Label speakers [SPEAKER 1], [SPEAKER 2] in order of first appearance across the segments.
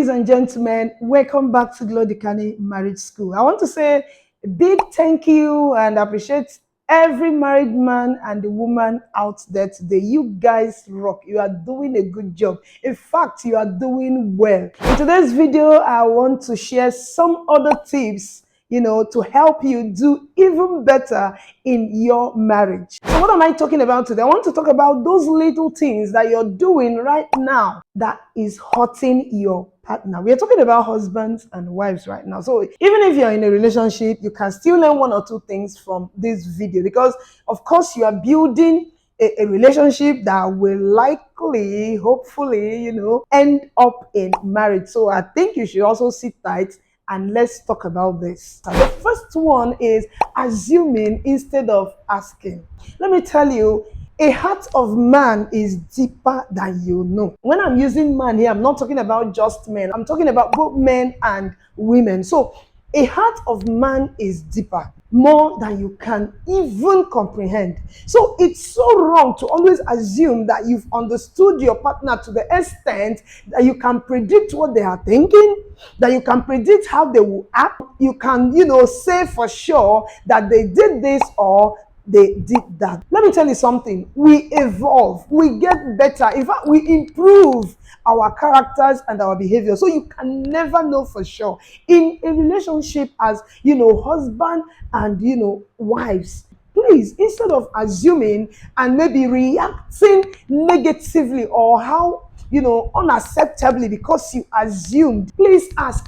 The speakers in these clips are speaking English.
[SPEAKER 1] Ladies and gentlemen, welcome back to Glodikani Marriage School. I want to say a big thank you and appreciate every married man and the woman out there today. You guys rock. You are doing a good job. In fact, you are doing well. In today's video, I want to share some other tips, to help you do even better in your marriage. So what am I talking about today? I want to talk about those little things that you're doing right now that is hurting your partner. We are talking about husbands and wives right now. So even if you're in a relationship, you can still learn one or two things from this video because, of course, you are building a relationship that will likely, hopefully, end up in marriage. So I think you should also sit tight and let's talk about this. The first one is assuming instead of asking. Let me tell you, a heart of man is deeper than you know. When I'm using man here, I'm not talking about just men. I'm talking about both men and women. So a heart of man is deeper, more than you can even comprehend. So it's so wrong to always assume that you've understood your partner to the extent that you can predict what they are thinking, that you can predict how they will act. You can, say for sure that they did this or they did that. Let me tell you something. We evolve, we get better. In fact, we improve our characters and our behavior. So you can never know for sure. In a relationship as, husband and, wives, please, instead of assuming and maybe reacting negatively or how, unacceptably because you assumed, please ask.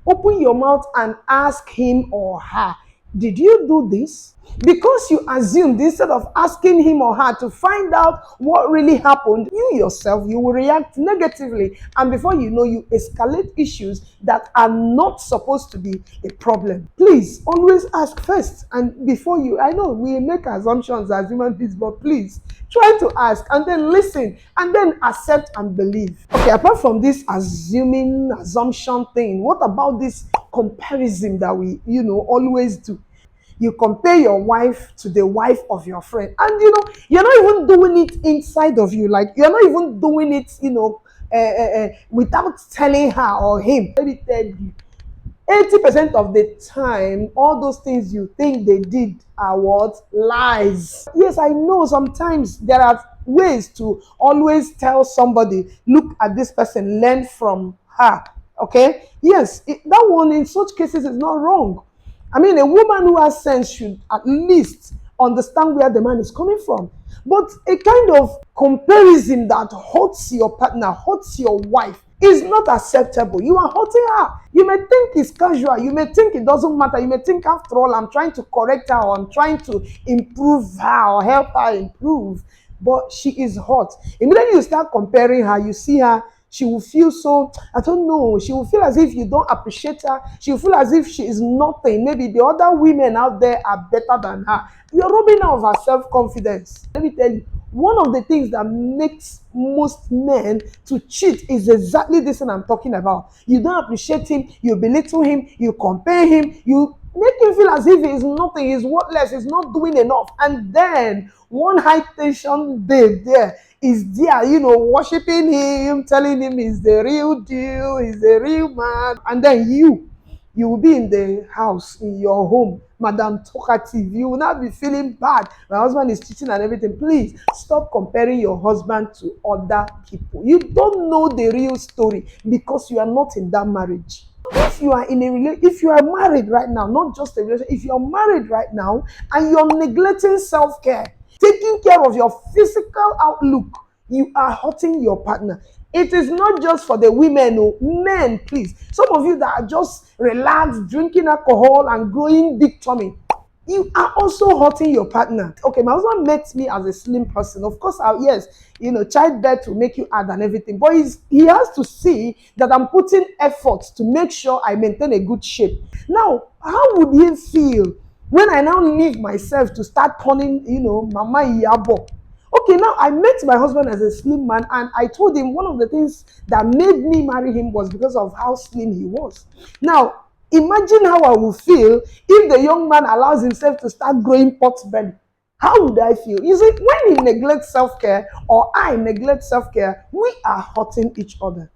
[SPEAKER 1] Open your mouth and ask him or her, did you do this? Because you assumed, instead of asking him or her to find out what really happened, you yourself, you will react negatively. And before you know, you escalate issues that are not supposed to be a problem. Please, always ask first. And before you, I know we make assumptions as human beings, but please, try to ask and then listen and then accept and believe. Okay, apart from this assumption thing, what about this comparison that we, always do? You compare your wife to the wife of your friend. And, you're not even doing it inside of you. Like, you're not even doing it, without telling her or him. Let me tell you, 80% of the time, all those things you think they did are what? Lies. Yes, I know sometimes there are ways to always tell somebody, look at this person, learn from her. Okay? Yes, that one in such cases is not wrong. I mean, a woman who has sense should at least understand where the man is coming from. But a kind of comparison that hurts your partner, hurts your wife, is not acceptable. You are hurting her. You may think it's casual. You may think it doesn't matter. You may think, after all, I'm trying to correct her or I'm trying to improve her or help her improve. But she is hurt. Immediately you start comparing her, you see her, she will feel so, I don't know, she will feel as if you don't appreciate her. She will feel as if she is nothing. Maybe the other women out there are better than her. You're robbing her of her self-confidence. Let me tell you, one of the things that makes most men to cheat is exactly this thing I'm talking about. You don't appreciate him, you belittle him, you compare him, you make him feel as if he's nothing, he's worthless, he's not doing enough. And then one high tension babe there is there, worshiping him, telling him he's the real deal, he's the real man. And then you will be in the house, in your home, Madam Talkative. You will not be feeling bad. My husband is cheating and everything. Please stop comparing your husband to other people. You don't know the real story because you are not in that marriage. If you are if you are married right now, not just a relationship, if you are married right now and you're neglecting self-care, taking care of your physical outlook, you are hurting your partner. It is not just for the women, men, please. Some of you that are just relaxed, drinking alcohol and growing big tummy, you are also hurting your partner. Okay, my husband met me as a slim person. Of course, yes, childbirth will make you add and everything. But he has to see that I'm putting effort to make sure I maintain a good shape. Now, how would he feel when I now leave myself to start turning, Mama Iyabo? Okay, now I met my husband as a slim man and I told him one of the things that made me marry him was because of how slim he was. Now, imagine how I would feel if the young man allows himself to start growing pot belly. How would I feel? You see, when he neglects self-care or I neglect self-care, we are hurting each other.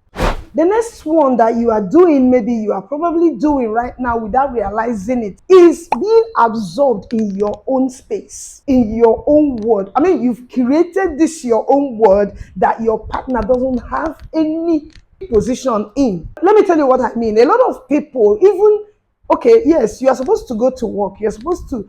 [SPEAKER 1] The next one that you are doing, maybe you are probably doing right now without realizing it, is being absorbed in your own space, in your own world. I mean, you've created this your own world that your partner doesn't have any position in. Let me tell you what I mean. A lot of people, even okay, yes, you are supposed to go to work, you're supposed to,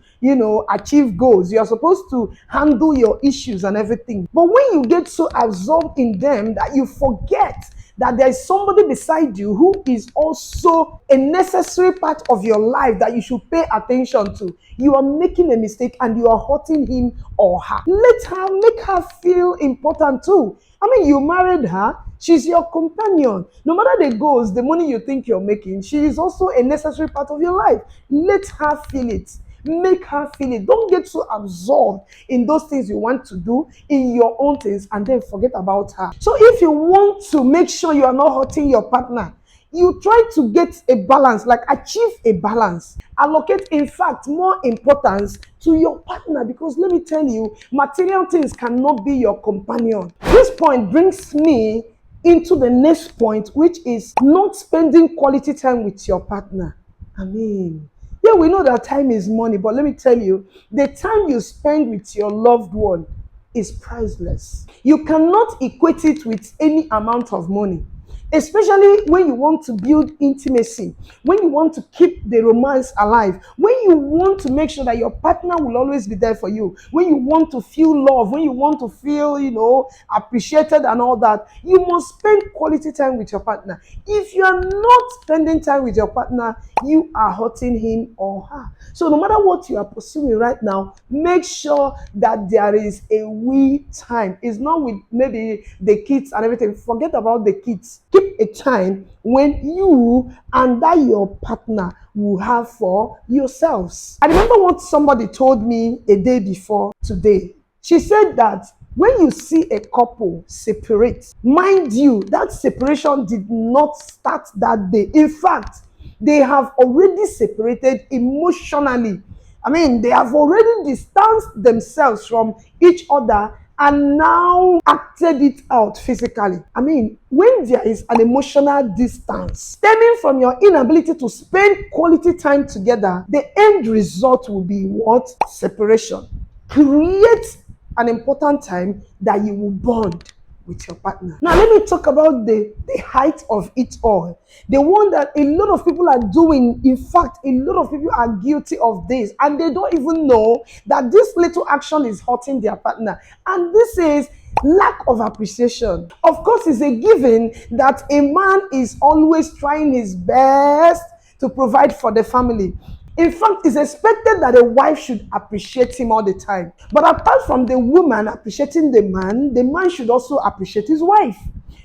[SPEAKER 1] achieve goals, you're supposed to handle your issues and everything. But when you get so absorbed in them that you forget that there is somebody beside you who is also a necessary part of your life that you should pay attention to, you are making a mistake and you are hurting him or her. Let her, make her feel important too. I mean, you married her, she's your companion. No matter the goals, the money you think you're making, she is also a necessary part of your life. Let her feel it. Make her feel it. Don't get so absorbed in those things you want to do, in your own things, and then forget about her. So if you want to make sure you are not hurting your partner, you try to get a balance, like achieve a balance. Allocate, in fact, more importance to your partner, because let me tell you, material things cannot be your companion. This point brings me into the next point, which is not spending quality time with your partner. I mean, yeah, we know that time is money, but let me tell you, the time you spend with your loved one is priceless. You cannot equate it with any amount of money, especially when you want to build intimacy, when you want to keep the romance alive, when you want to make sure that your partner will always be there for you, when you want to feel love, when you want to feel, appreciated and all that. You must spend quality time with your partner. If you are not spending time with your partner, you are hurting him or her. So no matter what you are pursuing right now, make sure that there is a we time. It's not with maybe the kids and everything. Forget about the kids. Keep a time when you and that your partner will have for yourselves. I remember what somebody told me a day before today. She said that when you see a couple separate, mind you, that separation did not start that day. In fact, they have already separated emotionally. I mean, they have already distanced themselves from each other and now acted it out physically. I mean, when there is an emotional distance stemming from your inability to spend quality time together, the end result will be what? Separation. Create an important time that you will bond with your partner. Now, let me talk about the height of it all. The one that a lot of people are doing. In fact, a lot of people are guilty of this, and they don't even know that this little action is hurting their partner. And this is lack of appreciation. Of course, it's a given that a man is always trying his best to provide for the family. In fact, it's expected that a wife should appreciate him all the time. But apart from the woman appreciating the man should also appreciate his wife.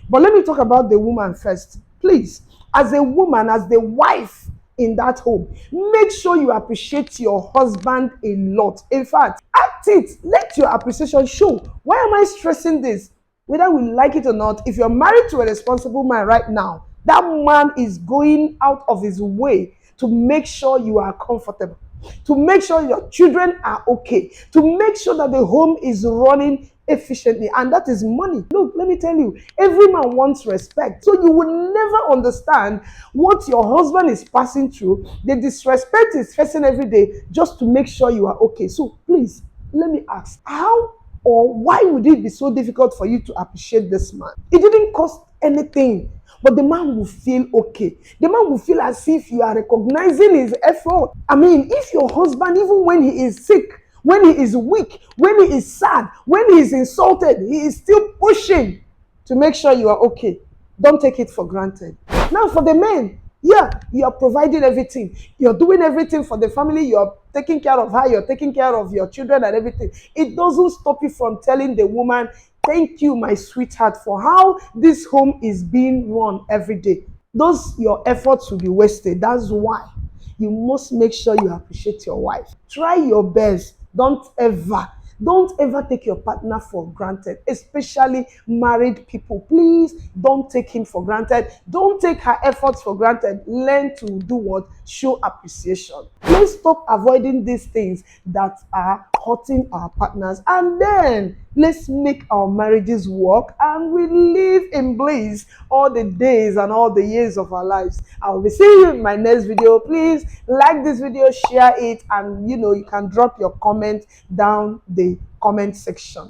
[SPEAKER 1] But let me talk about the woman first. Please, as a woman, as the wife in that home, make sure you appreciate your husband a lot. In fact, act it. Let your appreciation show. Why am I stressing this? Whether we like it or not, if you're married to a responsible man right now, that man is going out of his way to make sure you are comfortable, to make sure your children are okay, to make sure that the home is running efficiently, and that is money. Look, let me tell you, every man wants respect. So you will never understand what your husband is passing through, the disrespect he's facing every day, just to make sure you are okay. So please, let me ask, how or why would it be so difficult for you to appreciate this man? It didn't cost anything. But the man will feel okay. The man will feel as if you are recognizing his effort. I mean, if your husband, even when he is sick, when he is weak, when he is sad, when he is insulted, he is still pushing to make sure you are okay. Don't take it for granted. Now for the men, yeah, you are providing everything. You're doing everything for the family. You're taking care of her. You're taking care of your children and everything. It doesn't stop you from telling the woman, thank you, my sweetheart, for how this home is being run every day. Those your efforts will be wasted. That's why you must make sure you appreciate your wife. Try your best. Don't ever take your partner for granted, especially married people. Please don't take him for granted. Don't take her efforts for granted. Learn to do what? Show appreciation. Please stop avoiding these things that are supporting our partners, and then let's make our marriages work and we live in bliss all the days and all the years of our lives. I'll be seeing you in my next video. Please like this video, share it, and you can drop your comment down the comment section.